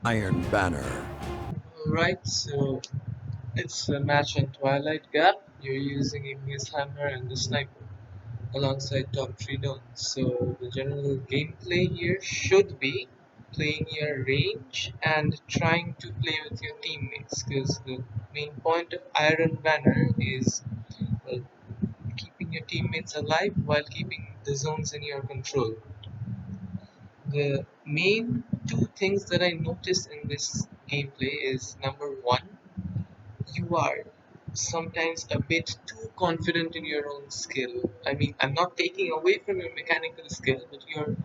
Iron Banner. Alright, so it's a match on Twilight Gap. You're using a Mace Hammer and the Sniper alongside top 3 dons. So the general gameplay here should be playing your range and trying to play with your teammates, because the main point of Iron Banner is, well, keeping your teammates alive while keeping the zones in your control. The main two things that I noticed in this gameplay is, number one, you are sometimes a bit too confident in your own skill. I mean, I'm not taking away from your mechanical skill, but you're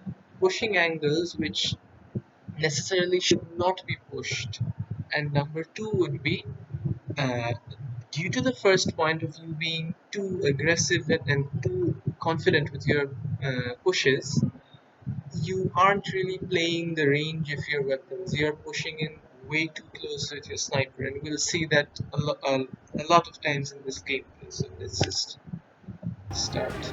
pushing angles which necessarily should not be pushed. And number two would be, uh, due to the first point of you being too aggressive and too confident with your pushes, you aren't really playing the range of your weapons. You're pushing in way too close with your sniper, and we'll see that a lot of times in this gameplay. So let's just start.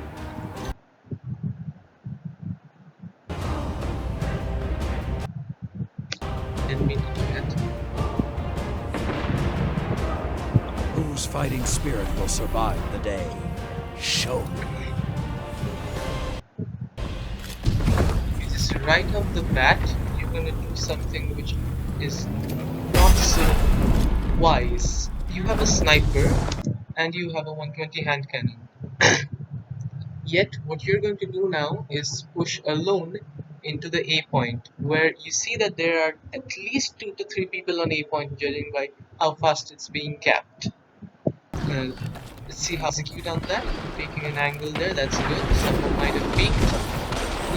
Didn't mean to do that. Whose fighting spirit will survive the day? Show me. You just right off the bat, you're gonna do something which is not so wise. You have a sniper and you have a 120 hand cannon. Yet, what you're going to do now is push alone into the A point, where you see that there are at least 2 to 3 people on A point, judging by how fast it's being capped. Uh, let's see how execute on that. Making an angle there, that's good. Someone might have peeked.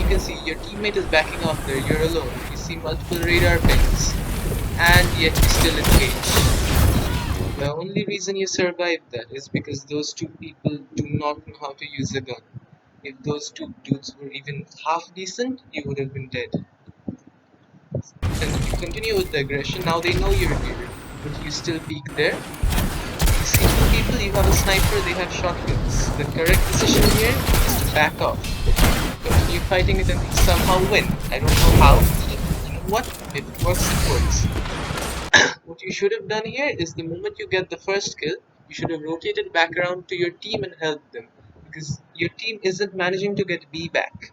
You can see your teammate is backing off there, you're alone. You see multiple radar pings, and yet you still engage. The only reason you survived that is because those two people do not know how to use a gun. If those two dudes were even half decent, you would have been dead. And you continue with the aggression. Now they know you're here, but you still peek there. You see two people, you have a sniper, they have shotguns. The correct decision here is to back off. Continue fighting it and somehow win. I don't know how, but you know what? If it works, it works. What you should have done here is, the moment you get the first kill, you should have rotated back around to your team and helped them. Because your team isn't managing to get B back.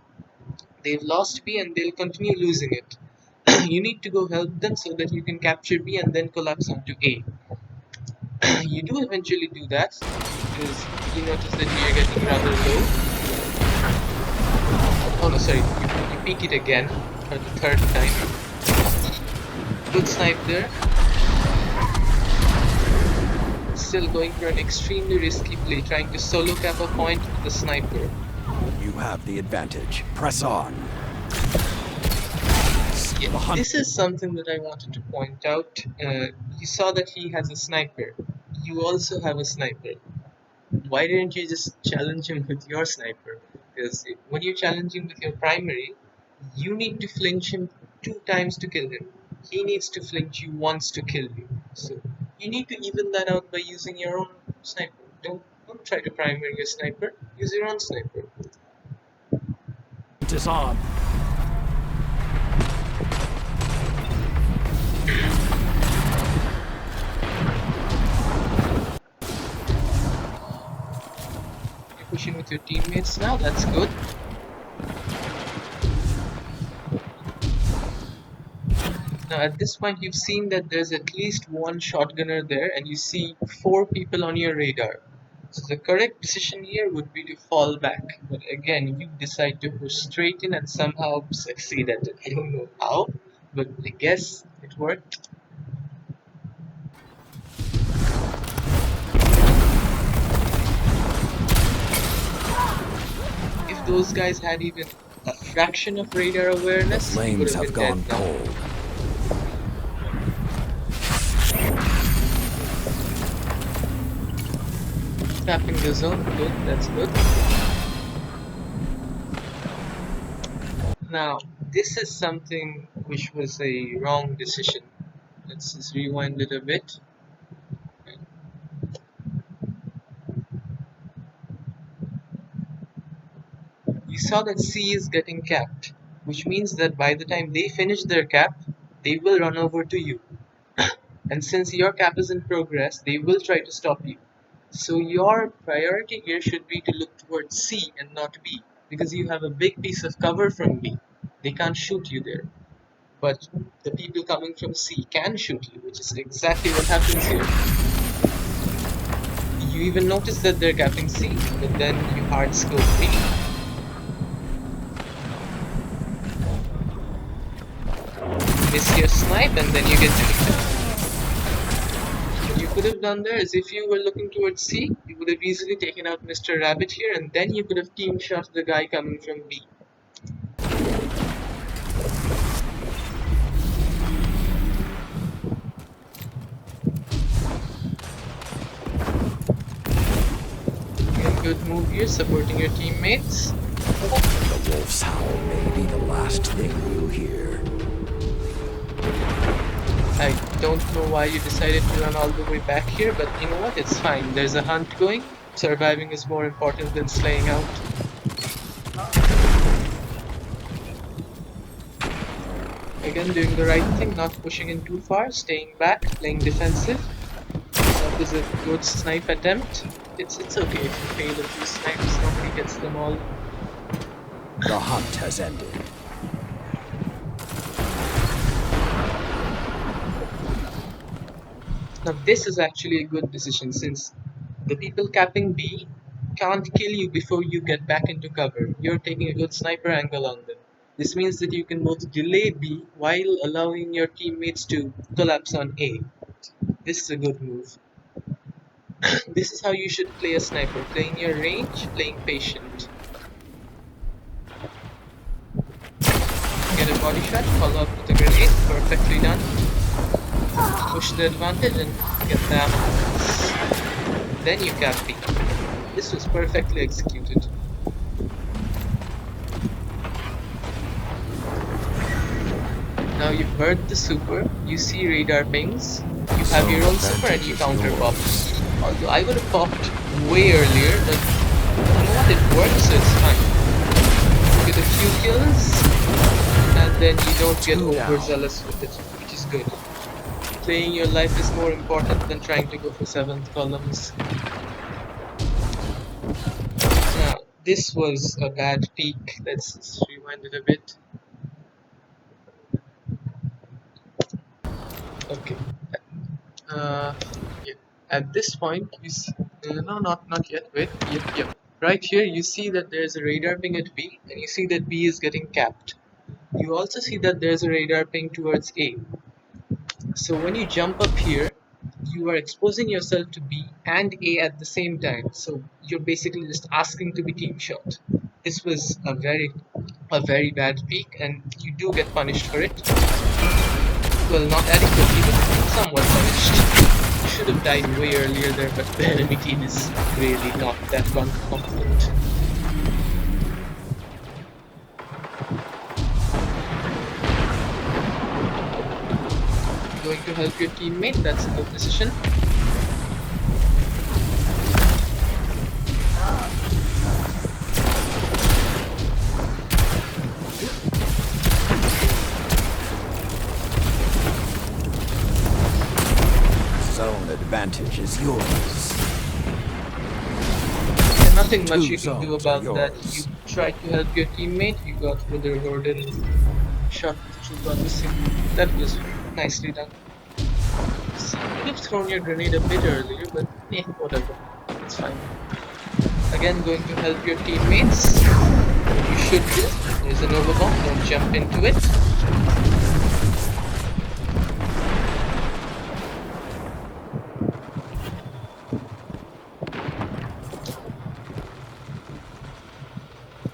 They've lost B and they'll continue losing it. You need to go help them so that you can capture B and then collapse onto A. You do eventually do that because you notice that you're getting rather low. Oh no, sorry, you peek it again for the third time. Good snipe there. Still going for an extremely risky play, trying to solo cap a point with the sniper. You have the advantage. Press on. Yeah, The hunt. this is something that I wanted to point out. You saw that he has a sniper. You also have a sniper. Why didn't you just challenge him with your sniper? Because when you challenge him with your primary, you need to flinch him 2 times to kill him. He needs to flinch you once to kill you. So you need to even that out by using your own sniper. Don't try to primary your sniper. Use your own sniper. Is on. You're pushing with your teammates now. That's good. Now at this point you've seen that there's at least one shotgunner there and you see 4 people on your radar. So the correct decision here would be to fall back. But again, you decide to push straight in and somehow succeed at it. I don't know how, but I guess it worked. If those guys had even a fraction of radar The awareness, you would flames have have been dead gone now. cold. Tapping the zone, good, that's good. Now, this is something which was a wrong decision. Let's just rewind it a bit. You saw that C is getting capped, which means that by the time they finish their cap, they will run over to you. And since your cap is in progress, they will try to stop you. So your priority here should be to look towards C and not B, because you have a big piece of cover from B. They can't shoot you there. But the people coming from C can shoot you, which is exactly what happens here. You even notice that they're capping C, but then you hard scope B. Miss your snipe and then you get deleted. What you could have done there is, if you were looking towards C, you would have easily taken out Mr. Rabbit here, and then you could have team shot the guy coming from B. Again, good move here, supporting your teammates. The wolf's howl may be the last thing we'll hear. I don't know why you decided to run all the way back here, but you know what, it's fine. There's a hunt going. Surviving is more important than slaying out. Again, doing the right thing, not pushing in too far, staying back, playing defensive. That was a good snipe attempt. It's okay if you fail a few snipes, nobody gets them all. The hunt has ended. Now this is actually a good decision, since the people capping B can't kill you before you get back into cover. You're taking a good sniper angle on them. This means that you can both delay B while allowing your teammates to collapse on A. This is a good move. This is how you should play a sniper, playing your range, playing patient. Get a body shot, follow up with a grenade, perfectly done. Push the advantage and get the ammo. Then you cap B. This was perfectly executed. Now you've heard the super, you see radar pings, you have your own super and you counter pop. Although I would have popped way earlier, but you know what, it works, so it's fine. Get a few kills, and then you don't get overzealous with it, which is good. Playing your life is more important than trying to go for 7th columns. Now, this was a bad peak. Let's rewind it a bit. Okay. Yeah. At this point, you see, no, not yet. Wait. Yep. Right here, you see that there's a radar ping at B, and you see that B is getting capped. You also see that there's a radar ping towards A. So when you jump up here, you are exposing yourself to B and A at the same time. So you're basically just asking to be team shot. This was a very bad peak, and you do get punished for it. Well, not adequately, but somewhat punished. You should have died way earlier there, but the enemy team is really not that confident. Going to help your teammate, that's a good decision. Zone advantage is yours. And nothing much you Two can do zones are about that. yours. You tried to help your teammate, you got further rewarded and shot through on the scene. That was nicely done. You could have thrown your grenade a bit earlier, but whatever. It's fine. Again, going to help your teammates. You should do. There's an overbomb, don't jump into it.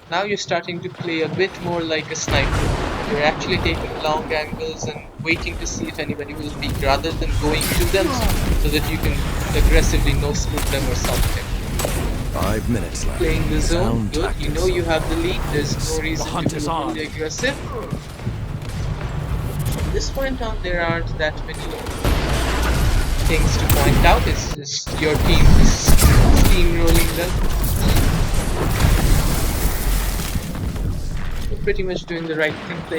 Now you're starting to play a bit more like a sniper. You're actually taking long angles and waiting to see if anybody will peek, rather than going to them so that you can aggressively no-scoop them or something. 5 minutes left. Playing the zone, Sound good. You tactics know you are have the lead. There's no The reason hunt to is be on. really aggressive. From this point on, there aren't that many things to point out. It's just your team is steamrolling them. You're pretty much doing the right thing, playing